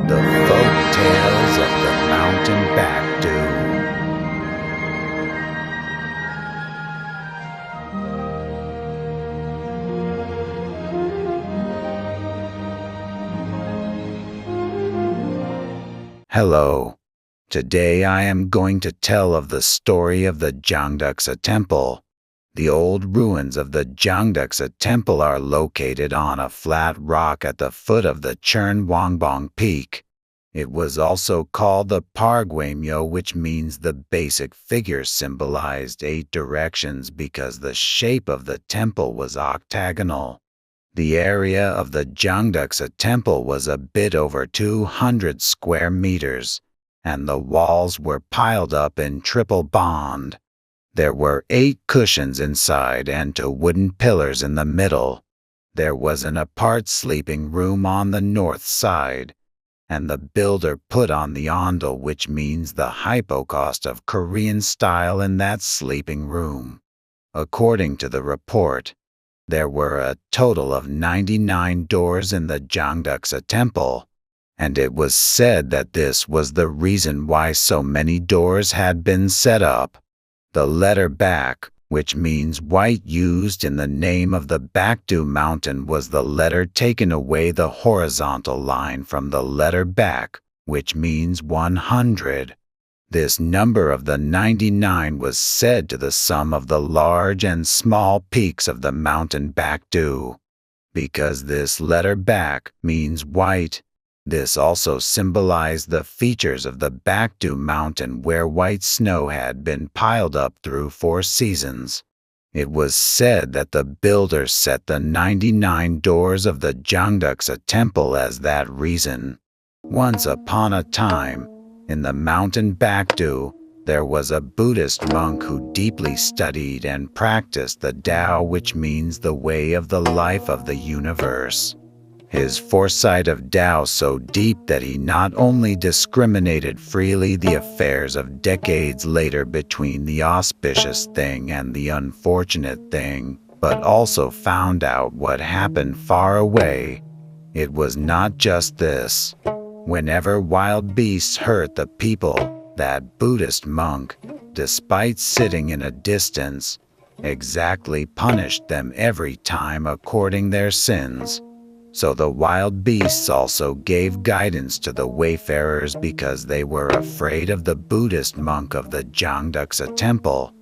The Folk Tales of the Mountain Backdu. Hello. Today I am going to tell of the story of the Jongducksa Temple. The old ruins of the Jongducksa Temple are located on a flat rock at the foot of the Kyernwoo Peak. It was also called the Pargwaemyo, which means the basic figure symbolized 8 directions because the shape of the temple was octagonal. The area of the Jongducksa Temple was a bit over 200 square meters, and the walls were piled up in triple bond. There were 8 cushions inside and 2 wooden pillars in the middle. There was an apart sleeping room on the north side, and the builder put on the ondol, which means the hypocaust of Korean style in that sleeping room. According to the report, there were a total of 99 doors in the Jongducksa Temple, and it was said that this was the reason why so many doors had been set up. The letter Back, which means white, used in the name of the Backdumountain, was the letter taken away the horizontal line from the letter Back, which means 100. This number of the 99 was said to the sum of the large and small peaks of the mountain Backdu. Because this letter Back means white, this also symbolized the features of the Backdumountain, where white snow had been piled up through 4 seasons. It was said that the builder set the 99 doors of the Jongducksa Temple as that reason. Once upon a time, in the mountain Backdu, there was a Buddhist monk who deeply studied and practiced the Tao, which means the way of the life of the universe. His foresight of Tao so deep that he not only discriminated freely the affairs of decades later between the auspicious thing and the unfortunate thing, but also found out what happened far away. It was not just this. Whenever wild beasts hurt the people, that Buddhist monk, despite sitting in a distance, exactly punished them every time according their sins. So the wild beasts also gave guidance to the wayfarers because they were afraid of the Buddhist monk of the Jongducksa Temple.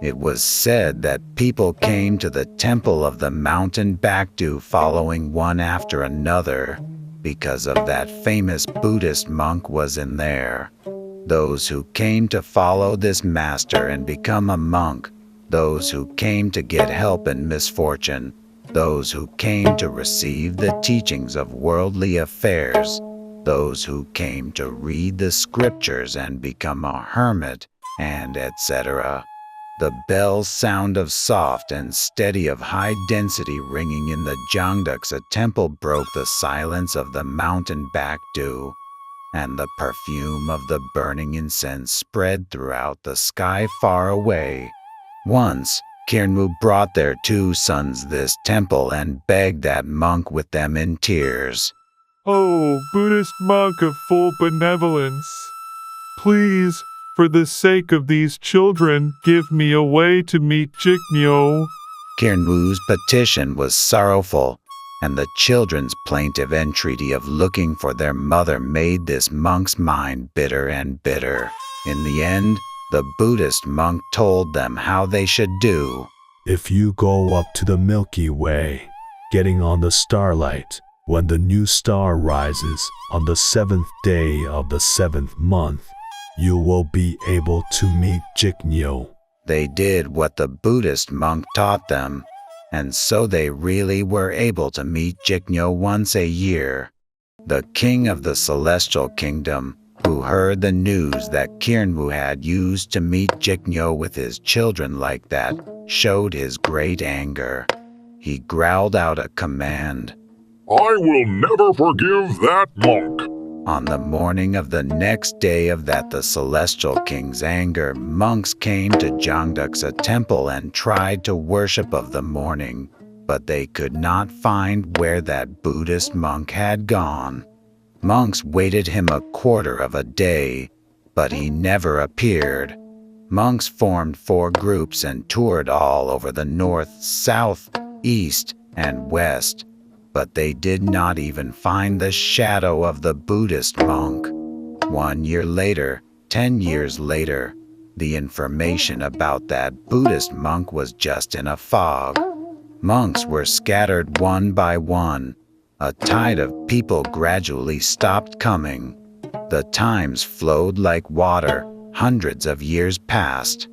It was said that people came to the temple of the mountain Backdu following one after another, because of that famous Buddhist monk was in there. Those who came to follow this master and become a monk, those who came to get help in misfortune, those who came to receive the teachings of worldly affairs, those who came to read the scriptures and become a hermit, and etc. The bell's sound of soft and steady of high density ringing in the Jongducksa Temple broke the silence of the mountain Backdu, and the perfume of the burning incense spread throughout the sky far away. Once, Kyernwoo brought their 2 sons this temple and begged that monk with them in tears. "Oh, Buddhist monk of full benevolence, please, for the sake of these children, give me a way to meet Jiknyoe." Kyernwoo's petition was sorrowful, and the children's plaintive entreaty of looking for their mother made this monk's mind bitter and bitter. In the end, the Buddhist monk told them how they should do. "If you go up to the Milky Way, getting on the starlight, when the new star rises on the 7th day of the 7th month, you will be able to meet Jiknyoe." They did what the Buddhist monk taught them, and so they really were able to meet Jiknyoe once a year. The king of the celestial kingdom, who heard the news that Kyernwoo had used to meet Jiknyoe with his children like that, showed his great anger. He growled out a command. "I will never forgive that monk." On the morning of the next day of that the celestial king's anger, monks came to Jongducksa Temple and tried to worship of the morning, but they could not find where that Buddhist monk had gone. Monks waited him a quarter of a day, but he never appeared. Monks formed 4 groups and toured all over the north, south, east, and west, but they did not even find the shadow of the Buddhist monk. 1 year later, 10 years later, the information about that Buddhist monk was just in a fog. Monks were scattered one by one. A tide of people gradually stopped coming. The times flowed like water. Hundreds of years passed.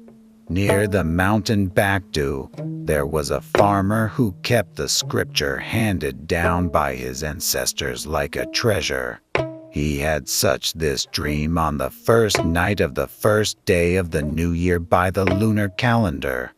Near the mountain Backdu, there was a farmer who kept the scripture handed down by his ancestors like a treasure. He had such this dream on the first night of the first day of the new year by the lunar calendar.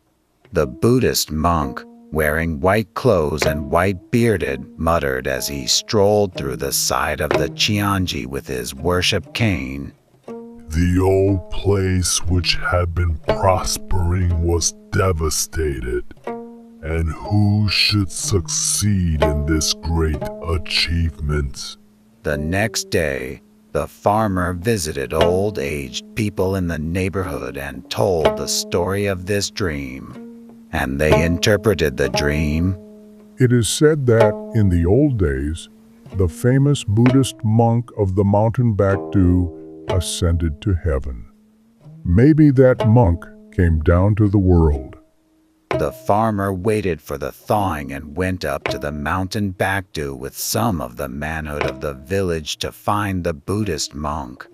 The Buddhist monk, wearing white clothes and white bearded, muttered as he strolled through the side of the Cheonji with his worship cane. The old place which had been prospering was devastated, and who should succeed in this great achievement? The next day, the farmer visited old-aged people in the neighborhood and told the story of this dream. And they interpreted the dream. It is said that, in the old days, the famous Buddhist monk of the mountain Backdu ascended to heaven. Maybe that monk came down to the world. The farmer waited for the thawing and went up to the mountain Backdu with some of the manhood of the village to find the Buddhist monk.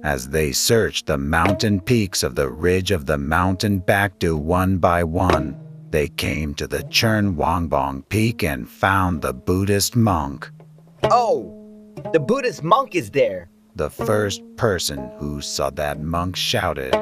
As they searched the mountain peaks of the ridge of the mountain Backdu one by one, they came to the Kyernwoo peak and found the Buddhist monk. Oh, the Buddhist monk is there. The first person who saw that monk shouted.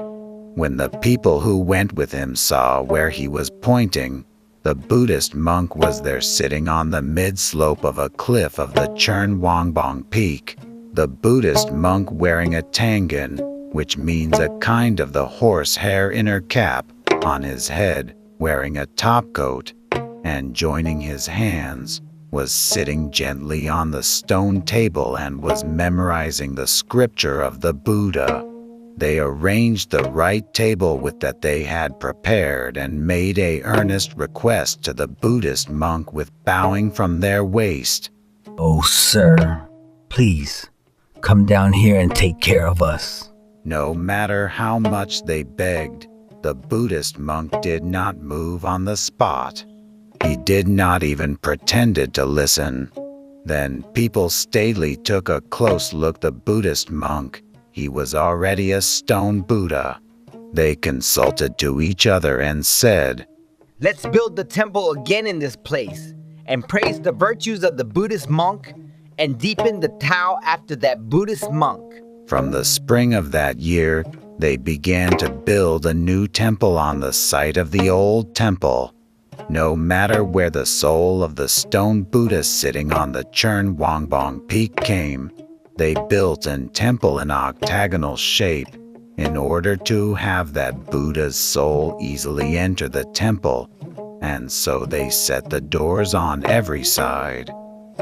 When the people who went with him saw where he was pointing, the Buddhist monk was there sitting on the mid-slope of a cliff of the Kyernwoo peak. The Buddhist monk wearing a tangan, which means a kind of the horsehair inner cap, on his head, wearing a topcoat, and joining his hands, was sitting gently on the stone table and was memorizing the scripture of the Buddha. They arranged the right table with that they had prepared and made a earnest request to the Buddhist monk with bowing from their waist. Oh, sir, please, come down here and take care of us. No matter how much they begged, the Buddhist monk did not move on the spot. He did not even pretended to listen. Then people staidly took a close look at the Buddhist monk. He was already a stone Buddha. They consulted to each other and said, Let's build the temple again in this place and praise the virtues of the Buddhist monk and deepen the Tao after that Buddhist monk. From the spring of that year, they began to build a new temple on the site of the old temple. No matter where the soul of the stone Buddha sitting on the Kyernwoo peak came, they built a temple in octagonal shape in order to have that Buddha's soul easily enter the temple, and so they set the doors on every side.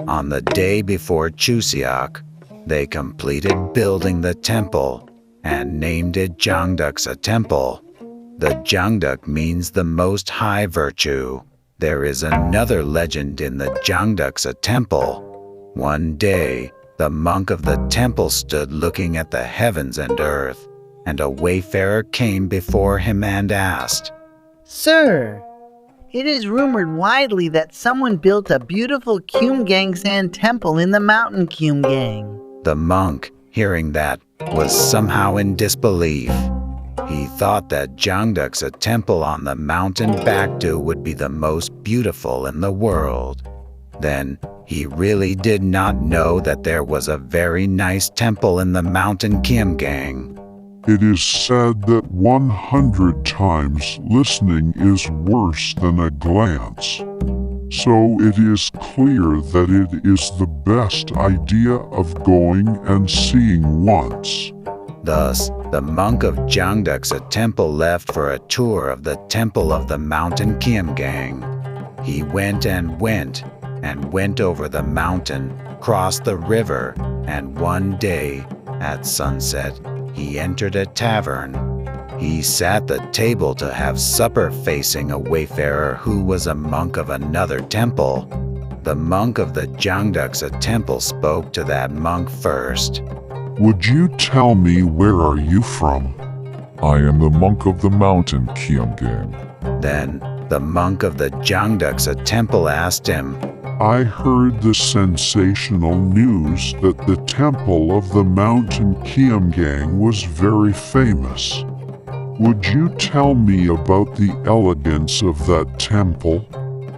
On the day before Chuseok, they completed building the temple and named it Jongducksa Temple. The Jongduk means the most high virtue. There is another legend in the Jongducksa Temple. One day, the monk of the temple stood looking at the heavens and earth, and a wayfarer came before him and asked, Sir, it is rumored widely that someone built a beautiful Keumgangsan temple in the mountain Keumgang. The monk, hearing that, was somehow in disbelief. He thought that Jongducksa temple on the mountain Backdu would be the most beautiful in the world. Then, he really did not know that there was a very nice temple in the mountain Keumgang. It is said that 100 times listening is worse than a glance. So it is clear that it is the best idea of going and seeing once. Thus, the monk of Jongducksa temple left for a tour of the temple of the mountain Keumgang. He went over the mountain crossed the river, and one day, at sunset, he entered a tavern. He sat the table to have supper facing a wayfarer who was a monk of another temple. The monk of the Jongducksa temple spoke to that monk first. Would you tell me where are you from? I am the monk of the mountain, Keumgang. Then the monk of the Jongducksa temple asked him, I heard the sensational news that the temple of the mountain Keumgang was very famous. Would you tell me about the elegance of that temple?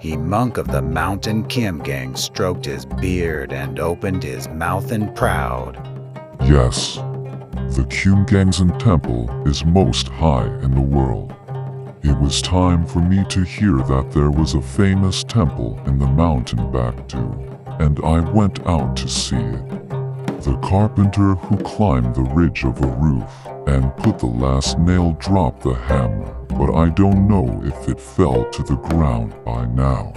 He monk of the mountain Keumgang stroked his beard and opened his mouth in proud. Yes, the Keumgangsan temple is most high in the world. It was time for me to hear that there was a famous temple in the mountain Backdu, and I went out to see it. The carpenter who climbed the ridge of a roof and put the last nail dropped the hammer, but I don't know if it fell to the ground by now.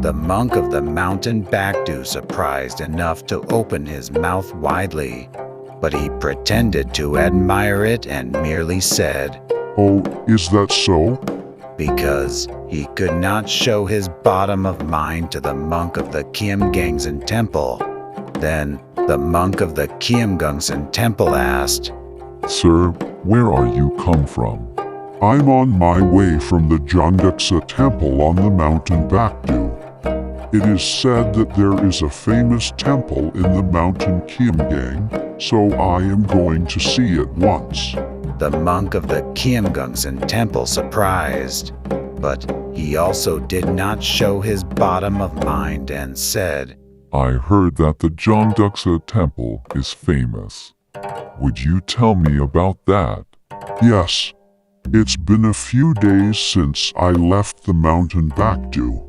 The monk of the mountain Backdu surprised enough to open his mouth widely, but he pretended to admire it and merely said, Oh, is that so? because he could not show his bottom of mind to the monk of the Keumgangsan temple. Then the monk of the Keumgangsan temple asked, Sir, where are you come from? I'm on my way from the Jongducksa temple on the mountain Backdu. It is said that there is a famous temple in the mountain Keumgang, so I am going to see it once. The monk of the Keumgangsan temple surprised, but he also did not show his bottom of mind and said, I heard that the Jongducksa temple is famous. Would you tell me about that? Yes, it's been a few days since I left the mountain Backdu.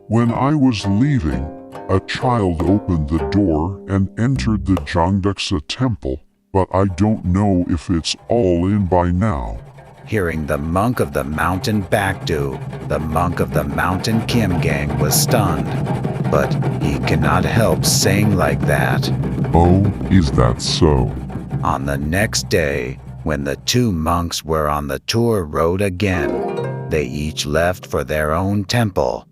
When I was leaving, a child opened the door and entered the Jongducksa temple, but I don't know if it's all in by now. Hearing the monk of the mountain Backdu, the monk of the mountain Keumgang was stunned, but he cannot help saying like that. Oh, is that so? On the next day, when the two monks were on the tour road again, they each left for their own temple.